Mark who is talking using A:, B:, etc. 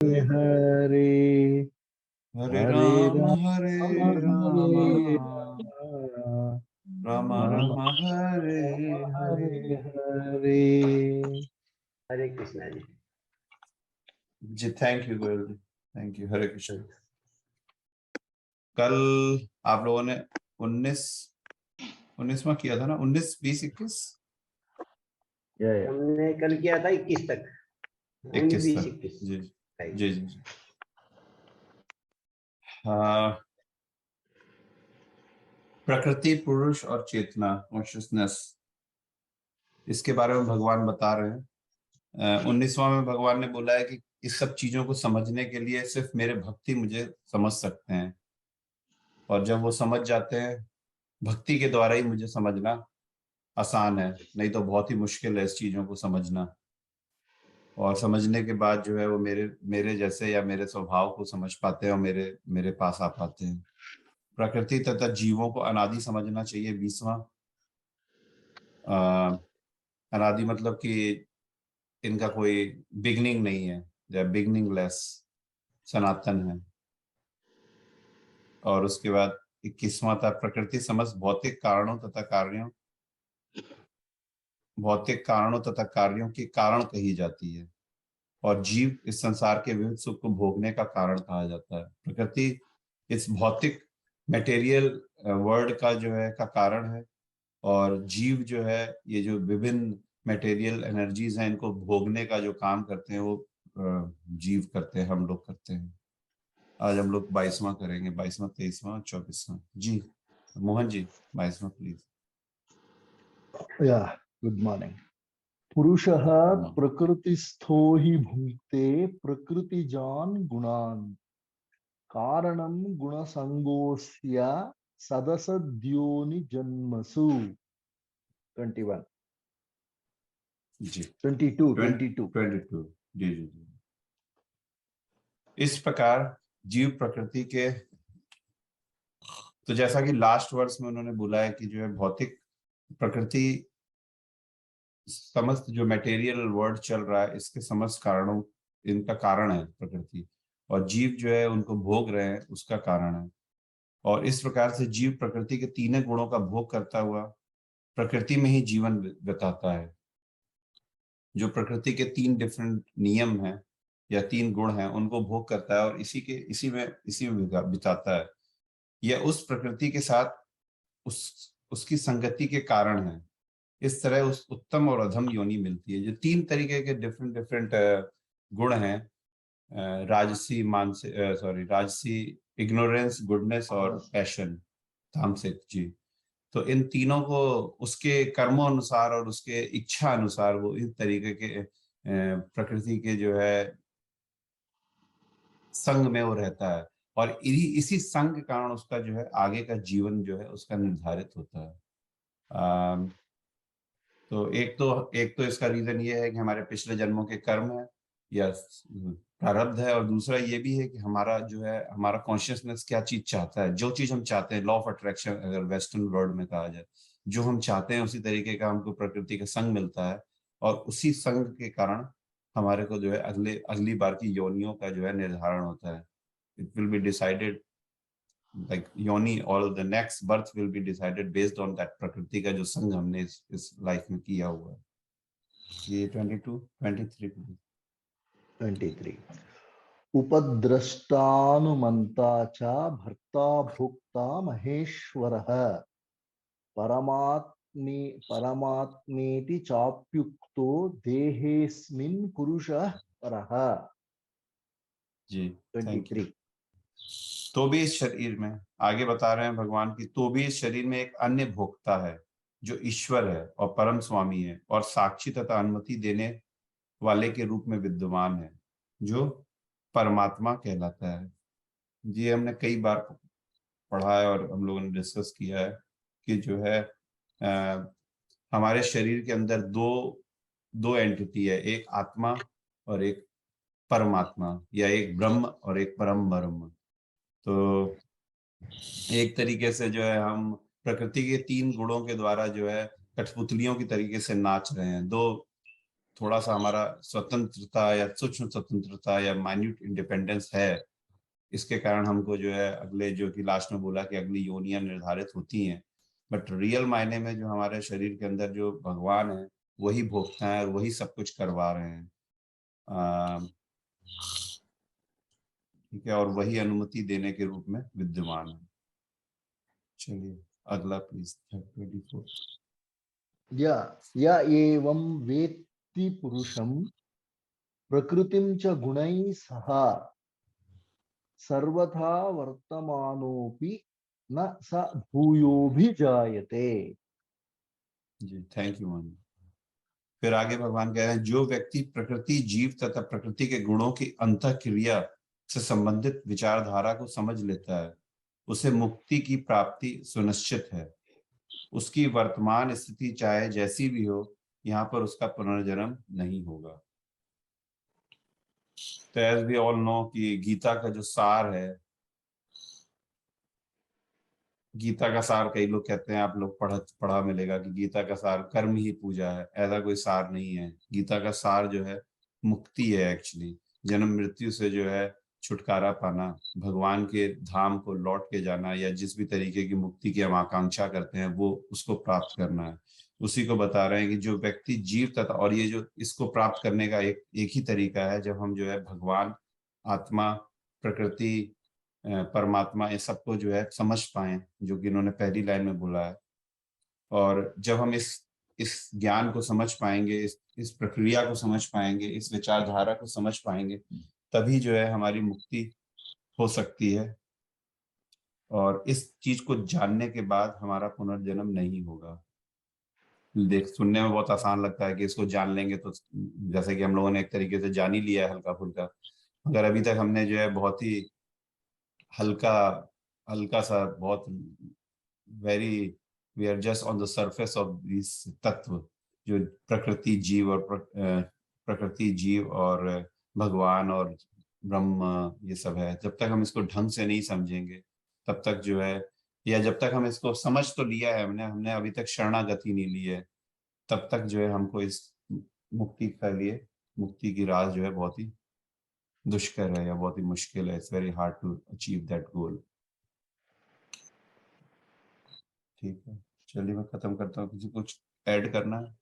A: हरे
B: हरे
A: हरे
B: राम
A: राम
B: हरे राम
A: हरे
B: राम
A: राम
B: राम हरे हरे।
A: हरे हरे।
C: हरे कृष्णा जी।
B: जी thank you Goyal ji, thank you. Hare Krishna. कल आप लोगों ने 19वां किया था ना, 19 20 21
C: हमने कल किया था 21 तक,
B: 21
C: 20
B: तक।
C: 21।
B: जी जी जी जी। हाँ, प्रकृति, पुरुष और चेतना, कॉन्शियसनेस, इसके बारे में भगवान बता रहे हैं। 19वां में भगवान ने बोला है कि इस सब चीजों को समझने के लिए सिर्फ मेरे भक्ति मुझे समझ सकते हैं, और जब वो समझ जाते हैं, भक्ति के द्वारा ही मुझे समझना आसान है, नहीं तो बहुत ही मुश्किल है इस चीजों को समझना। और समझने के बाद जो है वो मेरे मेरे जैसे या मेरे स्वभाव को समझ पाते हैं और मेरे मेरे पास आ पाते हैं। प्रकृति तथा जीवों को अनादि समझना चाहिए। 20वां, अनादि मतलब कि इनका कोई बिगनिंग नहीं है, या बिगनिंगलेस, सनातन है। और उसके बाद 21वां था, प्रकृति समस्त भौतिक कारणों तथा कार्यों के कारण कही जाती है, और जीव इस संसार के विविध सुख को भोगने का कारण कहा जाता है। प्रकृति इस भौतिक मटेरियल वर्ल्ड का जो है का कारण है, और जीव जो है ये जो विभिन्न मटेरियल एनर्जीज हैं इनको भोगने का जो काम करते हैं वो जीव करते हैं, हम लोग करते हैं। आज हम लोग 22वां करेंगे, 22वां, 23वां, 24वां। जी मोहन जी, 22वां प्लीज।
A: या गुड मॉर्निंग। पुरुषः प्रकृतिस्थो हि भुङ्क्ते प्रकृतिजान् गुणान् कारणं गुणसङ्गोऽस्य सदसद्योनि जन्मसु। 21
B: जी
A: 22
B: 22 जी जी जी। इस प्रकार जीव प्रकृति के, तो जैसा कि लास्ट वर्स में उन्होंने बोला है कि जो है भौतिक प्रकृति, समस्त जो मटेरियल वर्ल्ड चल रहा है इसके समस्त कारणों, इनका कारण है प्रकृति, और जीव जो है उनको भोग रहे हैं उसका कारण है। और इस प्रकार से जीव प्रकृति के तीनों गुणों का भोग करता हुआ प्रकृति में ही जीवन बिताता है। जो प्रकृति के 3 डिफरेंट नियम हैं या 3 गुण हैं उनको भोग करता है और इसी में बिताता है। यह उस प्रकृति के साथ उसकी संगति के कारण है। इस तरह उस उत्तम और अधम योनि मिलती है। जो 3 तरीके के डिफरेंट डिफरेंट गुण हैं, राजसी, इग्नोरेंस, गुडनेस और पैशन, तामसिक जी। तो इन तीनों को उसके कर्मों अनुसार और उसके इच्छा अनुसार वो इस तरीके के प्रकृति के जो है संग में वो रहता है, और इसी संग के कारण उसका जो है आगे का जीवन जो है उसका निर्धारित होता है। तो एक तो इसका रीजन ये है कि हमारे पिछले जन्मों के कर्म है या प्रारब्ध है, और दूसरा ये भी है कि हमारा जो है हमारा कॉन्शियसनेस क्या चीज चाहता है। जो चीज हम चाहते हैं, लॉ ऑफ अट्रैक्शन अगर वेस्टर्न वर्ल्ड में कहा जाए, जो हम चाहते हैं उसी तरीके का हमको प्रकृति का संग मिलता है, और उसी संग के कारण हमारे को जो है अगली बार की योनियों का जो है निर्धारण होता है। It will be decided, like yoni, all the next birth will be decided based on that प्रकृति का जो संग हमने इस लाइफ में किया हुआ है। ये 22 23
A: 23 उपद्रष्टानुमन्ता च भर्ता भोक्ता महेश्वरः परमात्मेति चाप्युक्तो देहेऽस्मिन् पुरुषः परः।
B: जी थैंक यू।
A: 23
B: तो भी इस शरीर में, आगे बता रहे हैं भगवान की, तो भी इस शरीर में एक अन्य भोक्ता है जो ईश्वर है और परम स्वामी है और साक्षी तथा अनुमति देने वाले के रूप में विद्यमान है, जो परमात्मा कहलाता है। ये हमने कई बार पढ़ा है और हम लोगों ने डिस्कस किया है कि जो है हमारे शरीर के अंदर दो दो एंटिटी है, एक आत्मा और एक परमात्मा, या एक ब्रह्म और एक परम ब्रह्म। तो एक तरीके से जो है हम प्रकृति के 3 गुणों के द्वारा जो है कठपुतलियों की तरीके से नाच रहे हैं। दो थोड़ा सा हमारा स्वतंत्रता या सूक्ष्म स्वतंत्रता या माइन्यूट इंडिपेंडेंस है, इसके कारण हमको जो है अगले, जो कि लास्ट में बोला कि अगली योनियां निर्धारित होती हैं, बट रियल मायने में जो हमारे शरीर के अंदर जो भगवान है वही भोगता है और वही सब कुछ करवा रहे हैं। ठीक है, और वही अनुमति देने के रूप में विद्यमान है। चलिए अगला प्लीज 24।
A: या एवं वेत्ति पुरुषं प्रकृतिं च गुणैः सह सर्वथा वर्तमानोऽपि न स भूयोऽभिजायते।
B: जी थैंक यू मनु। फिर आगे भगवान कह रहे हैं, जो व्यक्ति प्रकृति, जीव तथा प्रकृति के गुणों की अंतःक्रिया से संबंधित विचारधारा को समझ लेता है, उसे मुक्ति की प्राप्ति सुनिश्चित है। उसकी वर्तमान स्थिति चाहे जैसी भी हो, यहाँ पर उसका पुनर्जन्म नहीं होगा। तो एज वी ऑल नो कि गीता का जो सार है, गीता का सार कई लोग कहते हैं, आप लोग पढ़ा मिलेगा कि गीता का सार कर्म ही पूजा है। ऐसा कोई सार नहीं है। गीता का सार जो है मुक्ति है। एक्चुअली जन्म मृत्यु से जो है छुटकारा पाना, भगवान के धाम को लौट के जाना, या जिस भी तरीके की मुक्ति की हम आकांक्षा करते हैं वो उसको प्राप्त करना है। उसी को बता रहे हैं कि जो व्यक्ति जीव तथा, और ये जो इसको प्राप्त करने का एक ही तरीका है, जब हम जो है भगवान, आत्मा, प्रकृति, परमात्मा, ये सबको जो है समझ पाए, जो कि इन्होंने पहली लाइन में बोला है। और जब हम इस ज्ञान को समझ पाएंगे, इस प्रक्रिया को समझ पाएंगे, इस विचारधारा को समझ पाएंगे, तभी जो है हमारी मुक्ति हो सकती है। और इस चीज को जानने के बाद हमारा पुनर्जन्म नहीं होगा। देख, सुनने में बहुत आसान लगता है कि इसको जान लेंगे तो, जैसे कि हम लोगों ने एक तरीके से जान ही लिया है हल्का फुल्का, मगर अभी तक हमने जो है बहुत ही हल्का हल्का सा, बहुत very, we are just on the surface of this तत्व, जो प्रकृति जीव और प्रकृति जीव और भगवान और ब्रह्म, ये सब है। जब तक हम इसको ढंग से नहीं समझेंगे तब तक जो है, या जब तक हम इसको समझ तो लिया है हमने अभी तक शरणागति नहीं ली है, तब तक जो है हमको इस मुक्ति के लिए, मुक्ति की राह जो है बहुत ही दुष्कर है या बहुत ही मुश्किल है। It's very hard to achieve that goal. ठीक है, चलिए मैं खत्म करता हूँ। किसी कुछ ऐड करना है?